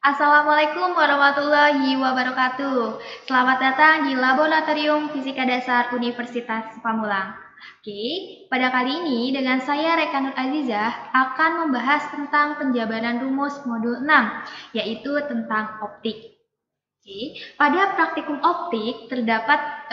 Assalamualaikum warahmatullahi wabarakatuh. Selamat datang di Laboratorium Fisika Dasar Universitas Pamulang. Oke, pada kali ini dengan saya Rekanut Azizah akan membahas tentang penjabaran rumus modul 6, yaitu tentang optik. Oke, pada praktikum optik terdapat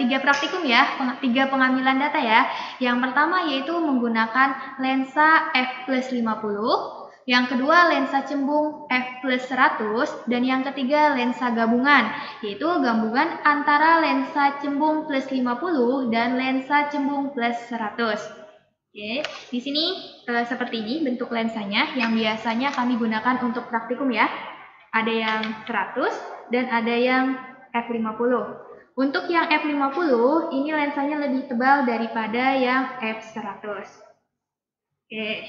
tiga praktikum ya, tiga pengambilan data ya. Yang pertama yaitu menggunakan lensa f+50, yang kedua lensa cembung f+100, dan yang ketiga lensa gabungan, yaitu gabungan antara lensa cembung +50 dan lensa cembung +100. Oke, di sini seperti ini bentuk lensanya yang biasanya kami gunakan untuk praktikum ya. Ada yang 100 dan ada yang f50. Untuk yang f50 ini lensanya lebih tebal daripada yang f100. Oke.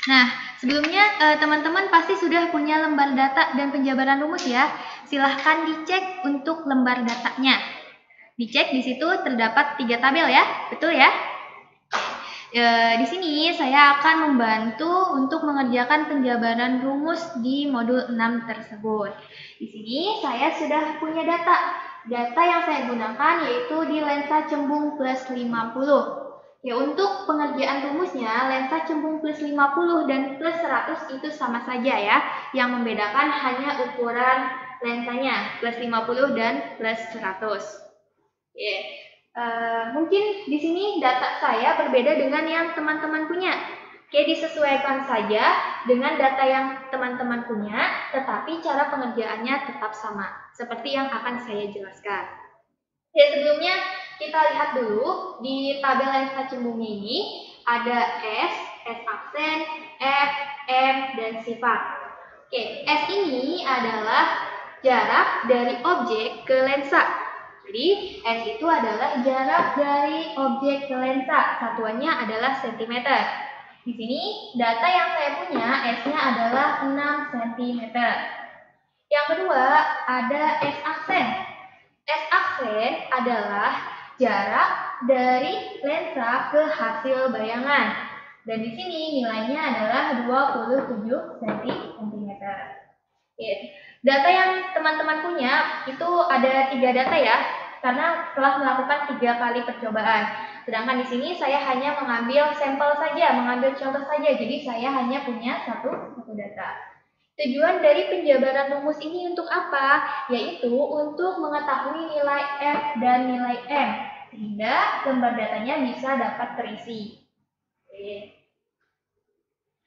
Nah, sebelumnya teman-teman pasti sudah punya lembar data dan penjabaran rumus ya. Silahkan dicek untuk lembar datanya. Dicek di situ terdapat 3 tabel ya, betul ya? Di sini saya akan membantu untuk mengerjakan penjabaran rumus di modul 6 tersebut. Di sini saya sudah punya data. Data yang saya gunakan yaitu di lensa cembung +50. Ya, untuk pengerjaan rumusnya, lensa cembung +50 dan +100 itu sama saja ya. Yang membedakan hanya ukuran lensanya, +50 dan +100. Yeah. Mungkin di sini data saya berbeda dengan yang teman-teman punya. Oke, disesuaikan saja dengan data yang teman-teman punya, tetapi cara pengerjaannya tetap sama, seperti yang akan saya jelaskan. Ya, sebelumnya kita lihat dulu di tabel lensa cembungnya ini, ada S aksen, F, M, dan sifat. Oke, S ini adalah jarak dari objek ke lensa. Jadi, S itu adalah jarak dari objek ke lensa. Satuannya adalah cm. Di sini, data yang saya punya, S-nya adalah 6 cm. Yang kedua, ada S aksen. S aksen adalah jarak dari lensa ke hasil bayangan. Dan di sini nilainya adalah 27 cm. Data yang teman-teman punya itu ada 3 data ya, karena telah melakukan 3 kali percobaan. Sedangkan di sini saya hanya mengambil sampel saja, mengambil contoh saja. Jadi saya hanya punya satu data. Tujuan dari penjabaran rumus ini untuk apa? Yaitu untuk mengetahui nilai F dan nilai M, sehingga lembar datanya bisa dapat terisi.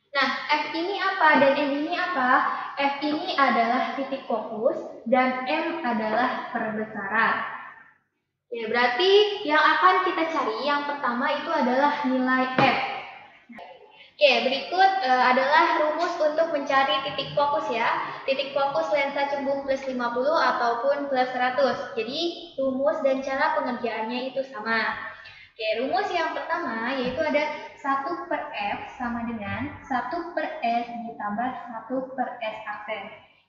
Nah, F ini apa dan M ini apa? F ini adalah titik fokus dan M adalah perbesaran. Ya, berarti yang akan kita cari yang pertama itu adalah nilai F. Oke, berikut adalah rumus untuk mencari titik fokus ya. Titik fokus lensa cembung +50 ataupun +100. Jadi, rumus dan cara pengerjaannya itu sama. Oke, rumus yang pertama yaitu ada 1/F sama dengan 1/S ditambah 1/S aksen.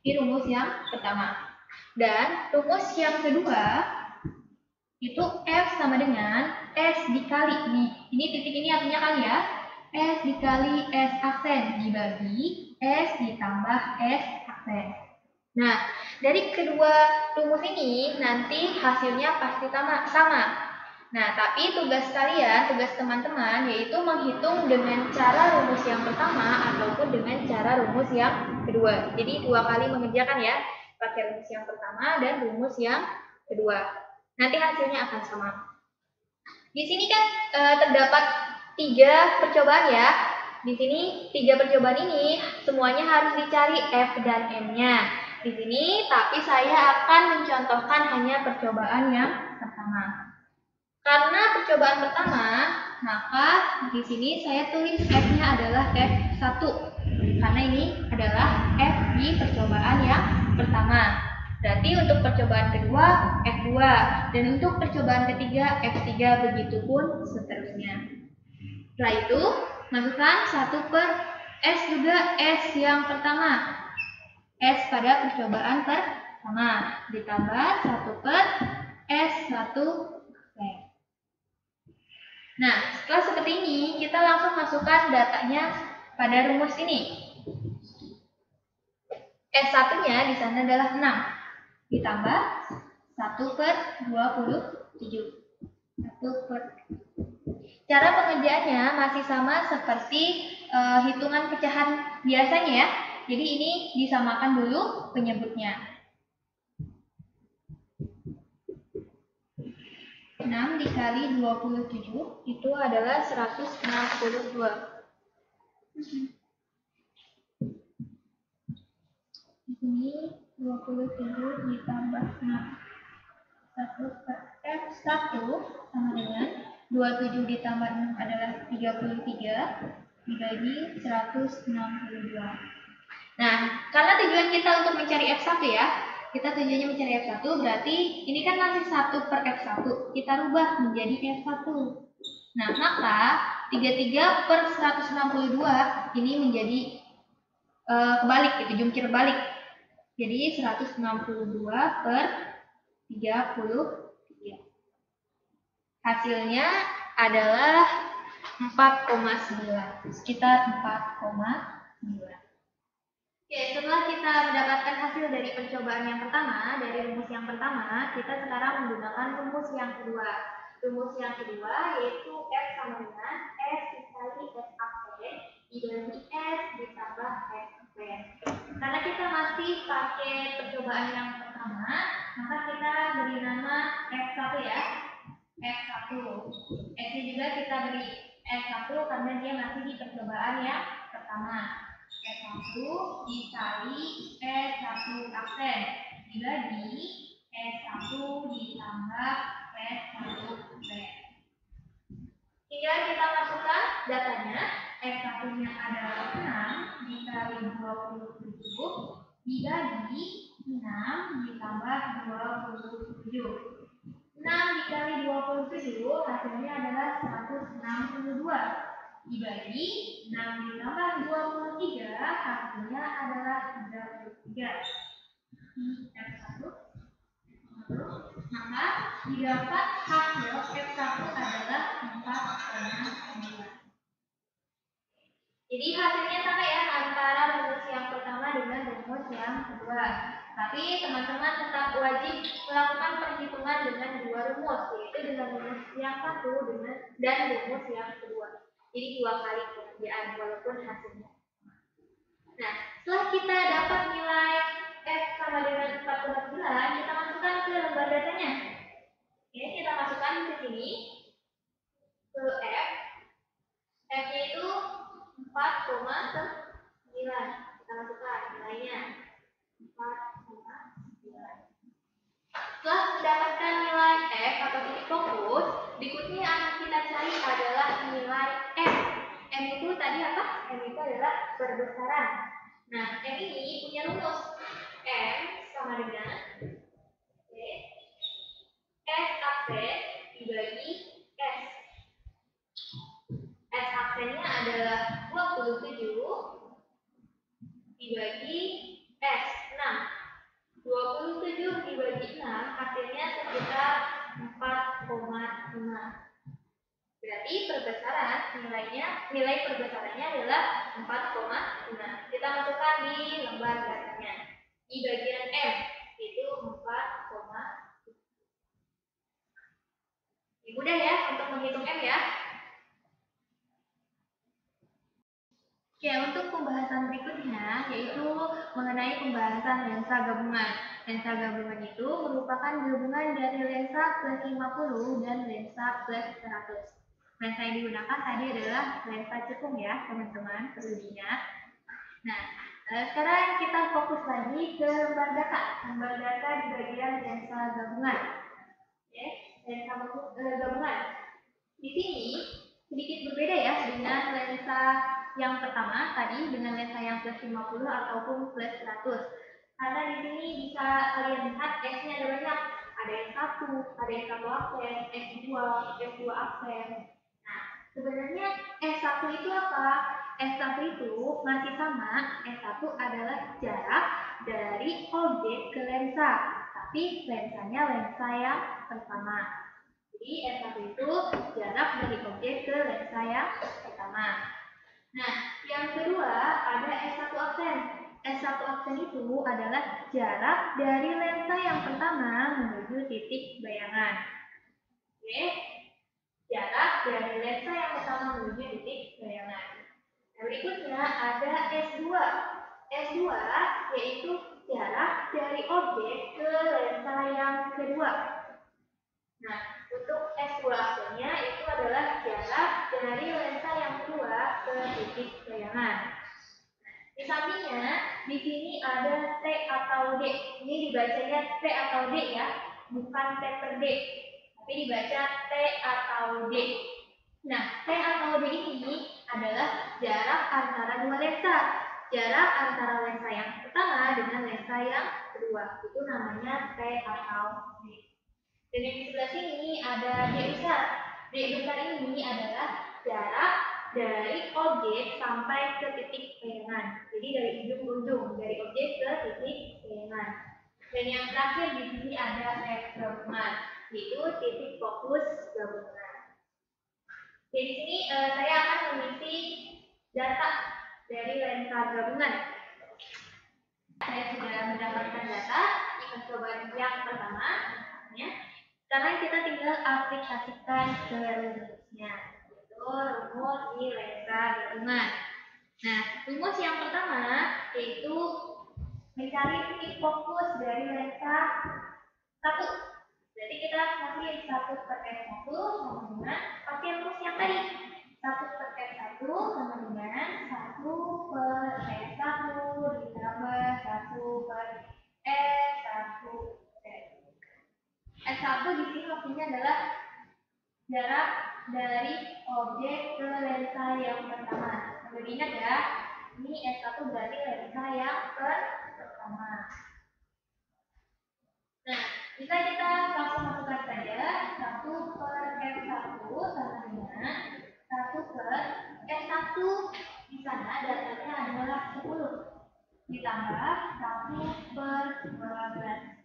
Ini rumus yang pertama. Dan rumus yang kedua itu F sama dengan S dikali nih. Ini titik ini artinya kali ya. S dikali S aksen dibagi S ditambah S aksen. Nah, dari kedua rumus ini nanti hasilnya pasti sama. Nah, tapi tugas kalian, tugas teman-teman yaitu menghitung dengan cara rumus yang pertama ataupun dengan cara rumus yang kedua. Jadi 2 kali mengerjakan ya, pakai rumus yang pertama dan rumus yang kedua. Nanti hasilnya akan sama. Di sini kan terdapat 3 percobaan ya. Di sini 3 percobaan ini semuanya harus dicari F dan M-nya. Di sini tapi saya akan mencontohkan hanya percobaan yang pertama. Karena percobaan pertama, maka di sini saya tulis F-nya adalah F1. Karena ini adalah F di percobaan yang pertama. Berarti untuk percobaan kedua, F2. Dan untuk percobaan ketiga, F3. Begitupun seterusnya. Setelah itu, masukkan 1/S juga S yang pertama. S pada percobaan pertama. Ditambah 1/S1. Nah, setelah seperti ini, kita langsung masukkan datanya pada rumus ini. S1-nya di sana adalah 6 ditambah 1/27. 1/. Cara pengerjaannya masih sama seperti hitungan pecahan biasanya ya. Jadi ini disamakan dulu penyebutnya. 6 dikali 27 itu adalah 162. Ini 27 ditambah 6. 1/F1 sama dengan 27 ditambah 6 adalah 33 dibagi 162. Nah, karena tujuan kita untuk mencari F1 ya, kita tujuannya mencari F1 berarti ini kan masih 1/F1, kita rubah menjadi F1. Nah, maka 33/162 ini menjadi kebalik gitu, jungkir balik. Jadi 162/33. Hasilnya adalah 4,9, sekitar 4,9. Oke, setelah kita mendapatkan hasil dari percobaan yang pertama, dari rumus yang pertama, kita sekarang menggunakan rumus yang kedua. Rumus yang kedua yaitu F sama dengan S dikali S aksen dibagi S ditambah S aksen. Karena kita masih pakai percobaan yang pertama, maka kita beri nama F1 ya. F1. S-nya juga kita beri S1 karena dia masih di percobaan yang pertama. S1 dikali S1 aksen dibagi S1 ditambah S1 aksen. Tinggal kita masukkan datanya. S1-nya adalah 6 dikali 27 dibagi 6 ditambah 27. 6 dikali 27 hasilnya adalah 162 dibagi 6 ditambah 23 hasilnya adalah 33. F1 maka didapat hasil F1 adalah 4,9. Jadi hasilnya sama ya antara rumus yang pertama dengan rumus yang kedua. Tapi teman-teman tetap wajib melakukan perhitungan dengan dua rumus, yaitu dengan rumus yang satu dan rumus yang kedua. Jadi dua kali pengerjaan walaupun hasilnya. Nah, setelah kita dapat nilai F sama dengan 4,9, kita masukkan ke lembar datanya. Oke, kita masukkan ke sini ke F. F-nya itu 4,9. Kita masukkan nilainya 4,9. Setelah mendapatkan nilai F atau titik fokus, berikutnya yang akan kita cari adalah nilai M. M itu tadi apa? M itu adalah perbesaran. Nah, M ini punya rumus. M sama dengan S aksen dibagi S. S aksennya adalah 27 dibagi S 6. 27 dibagi 6 hasilnya sekitar 4,5. Berarti nilai perbesarannya adalah 4,5. Kita masukkan di lembar datanya. Di bagian M itu 4,5. Ini mudah ya untuk menghitung M ya. Oke, untuk pembahasan berikutnya yaitu mengenai pembahasan lensa gabungan. Lensa gabungan itu merupakan gabungan dari lensa plus 50 dan lensa plus 100. Lensa yang digunakan tadi adalah lensa cekung ya, teman-teman, perlu diingat. Nah, sekarang kita fokus lagi ke lembar data. Lembar data di bagian lensa gabungan. Oke, lensa gabungan. Di sini sedikit berbeda ya dengan lensa yang pertama tadi dengan lensa yang plus 50 ataupun plus 100. Karena di sini bisa kalian lihat S-nya ada banyak. Ada yang ada yang satu aksen, S2 aksen. Nah, sebenarnya S1 itu apa? S1 itu masih sama. S1 adalah jarak dari objek ke lensa. Tapi lensanya lensa yang pertama. Jadi S1 itu jarak dari objek ke lensa yang pertama. Nah, yang kedua ada S1 aksen. S1 aksen itu adalah jarak dari lensa yang pertama menuju titik bayangan. Oke, jarak dari lensa yang pertama menuju titik bayangan. Nah, berikutnya ada S2. S2 yaitu jarak dari objek ke lensa yang kedua. Nah, untuk S2 aksennya itu adalah jarak dari lensa yang kedua ke titik bayangan. Di sampingnya, di sini ada T atau D. Ini dibacanya T atau D ya, bukan T per D, tapi dibaca T atau D. Nah, T atau D ini adalah jarak antara dua lensa. Jarak antara lensa yang pertama dengan lensa yang kedua. Itu namanya T atau D. Dan yang di sebelah sini ada D besar. D besar ini adalah jarak dari objek sampai ke titik bayangan. Jadi dari ujung ke ujung, dari objek ke titik bayangan. Dan yang terakhir di sini ada F gabungan, yaitu titik fokus gabungan. Jadi di sini saya akan mengisi data dari lensa gabungan. Saya sudah mendapatkan data di percobaan yang pertama, ya. Sekarang kita tinggal aplikasikan ke rumusnya, yaitu rumus di lensa gabungan. Nah, rumus yang pertama yaitu mencari titik fokus dari lensa 1. Jadi kita kasih 1/S1 sama dengan pakai rumus yang tadi. 1/S1 sama dengan 1/S1 ditambah 1/S1. S1 di sini maksudnya adalah jarak dari objek ke lensa yang pertama. Perlu diingat ya, ini S1 berarti lensa yang pertama. Nah, bisa kita langsung masukkan saja 1/S1 sama dengan 1/S1. Di sana datanya adalah 10 ditambah 1/12.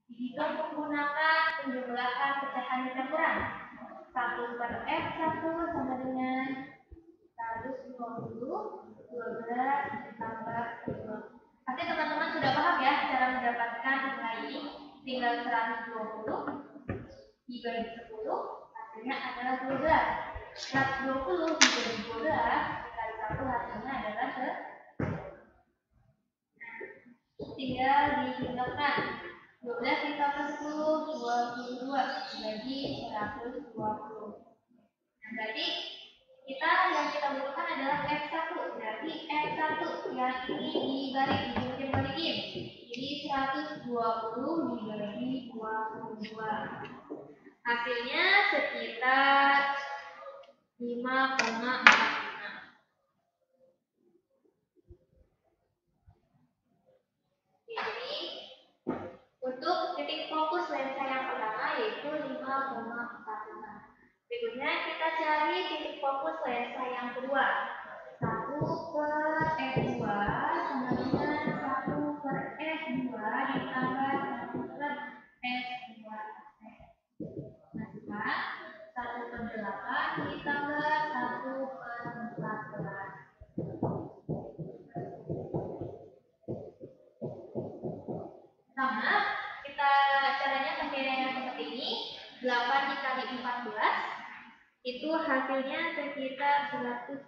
Jika menggunakan penjumlahan pecahan yang terkurang, 1/F1 sama dengan 120, 12 ditambah 10. Pasti teman-teman sudah paham ya cara mendapatkan nilai ini. Tinggal 120 dibagi 10, hasilnya adalah 12. 120 dibagi 12 dikali 1 hasilnya adalah 10. Tinggal dijumlahkan. 12 ditambah 10, 22 bagi 120. Nah, berarti yang kita butuhkan adalah F1. Berarti F1 yang ini dibalikin. Jadi 120 dibagi 22. Hasilnya sekitar 5,46. Jadi untuk titik fokus lensa yang pertama yaitu 5,46. Berikutnya kita cari titik fokus lensa yang kedua. 1/F2 sama dengan 1/F2 ditambah 1/S2. Masukkan 1/8 ditambah 1/14. Sama, kita caranya pakai yang seperti ini. 8 dikali 14 itu hasilnya sekitar 100.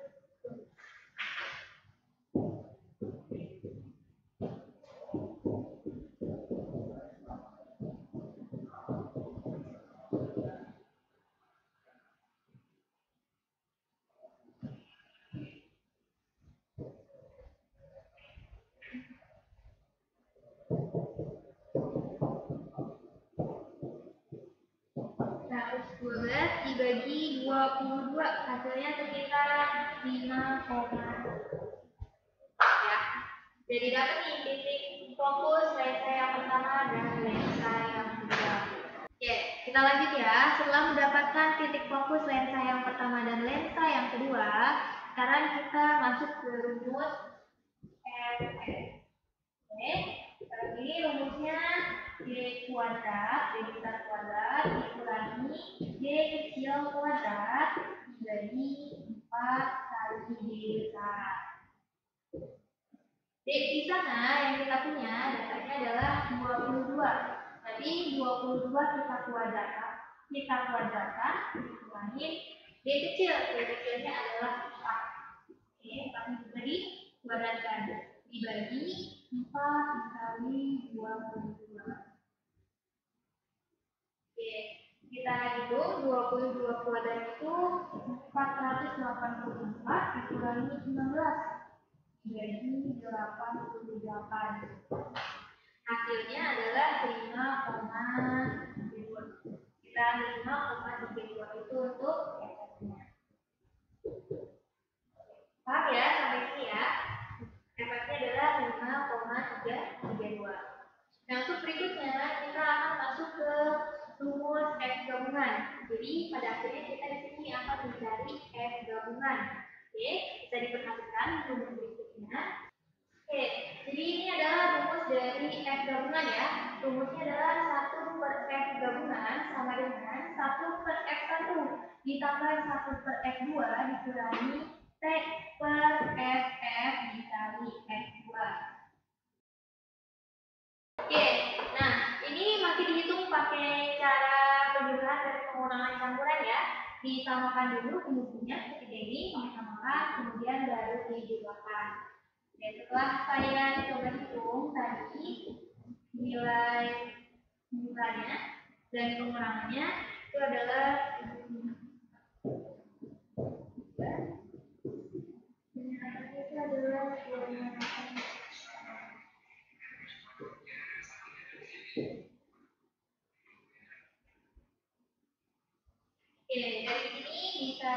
Dibagi 22 hasilnya sekitar 5, ya. Jadi dapat nih titik fokus lensa yang pertama dan lensa yang kedua. Oke, kita lanjut ya. Setelah mendapatkan titik fokus lensa yang pertama dan lensa yang kedua, sekarang kita masuk ke rumus Fx. Oke, sekarang ini rumusnya D kuadrat, D besar kuadrat dikurangi D kecil kuadrat dibagi 4 kali D besar. Di sana yang kita punya datanya adalah 22. Berarti 22 kita kuadratkan dikurangi D kecil. D kecilnya adalah 4. Oke, 4 itu tadi kuadratkan dibagi 4 dikali 22. Oke, kita hitung 22 kuadrat itu 484 dikurangi 16. Jadi 88. Hasilnya adalah 5,32. Kita 5,32 itu untuk efeknya. Paham ya sampai sini ya? Efeknya adalah 5,332. Nah, untuk berikutnya kita akan masuk ke rumus F gabungan. Jadi pada akhirnya kita di sini akan mencari F gabungan. Oke, bisa diperhatikan rumus berikutnya. Oke, jadi ini adalah rumus dari F gabungan ya. Rumusnya adalah 1 per F gabungan sama dengan 1 per F1 ditambah 1 per F2 dikurangi T per FF dikali F2. Oke, nah ini masih dihitung pakai cara penjumlahan dan pengurangan campuran ya. Disamakan dulu, kemudian ketika ini disamakan, kemudian baru dijumlahkan. Dan setelah saya coba hitung tadi nilai jumlahnya dan pengurangannya itu adalah Oke, dari sini bisa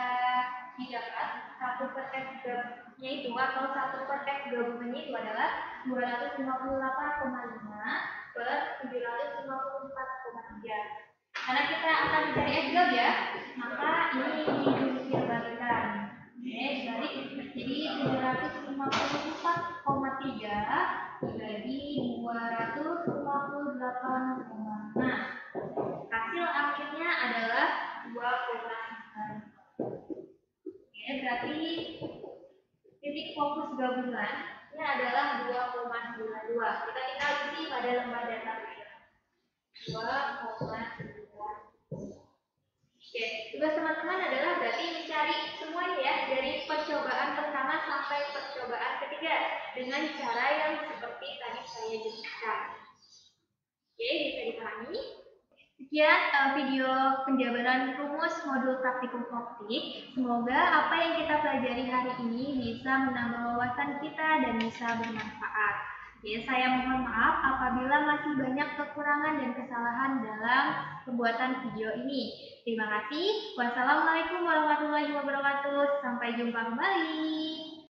didapat 1 per F gabungannya itu atau 1 per F gabungannya itu adalah 258,5 per 754,3. Karena kita akan mencari F gab ya, maka ini kita bagikan. Oke, dibalik. Jadi 754,3 dibagi 258,5. Hasil akhirnya adalah 2,9. Oke, berarti titik fokus gabungannya adalah 2,92. Kita tinggal isi pada lembar data 2,9. Oke, tugas teman-teman adalah berarti mencari semuanya ya dari percobaan pertama sampai percobaan ketiga dengan cara yang seperti tadi saya jelaskan. Oke, bisa dipahami? Sekian video penjabaran rumus modul praktikum optik. Semoga apa yang kita pelajari hari ini bisa menambah wawasan kita dan bisa bermanfaat. Ya, saya mohon maaf apabila masih banyak kekurangan dan kesalahan dalam pembuatan video ini. Terima kasih. Wassalamualaikum warahmatullahi wabarakatuh. Sampai jumpa kembali.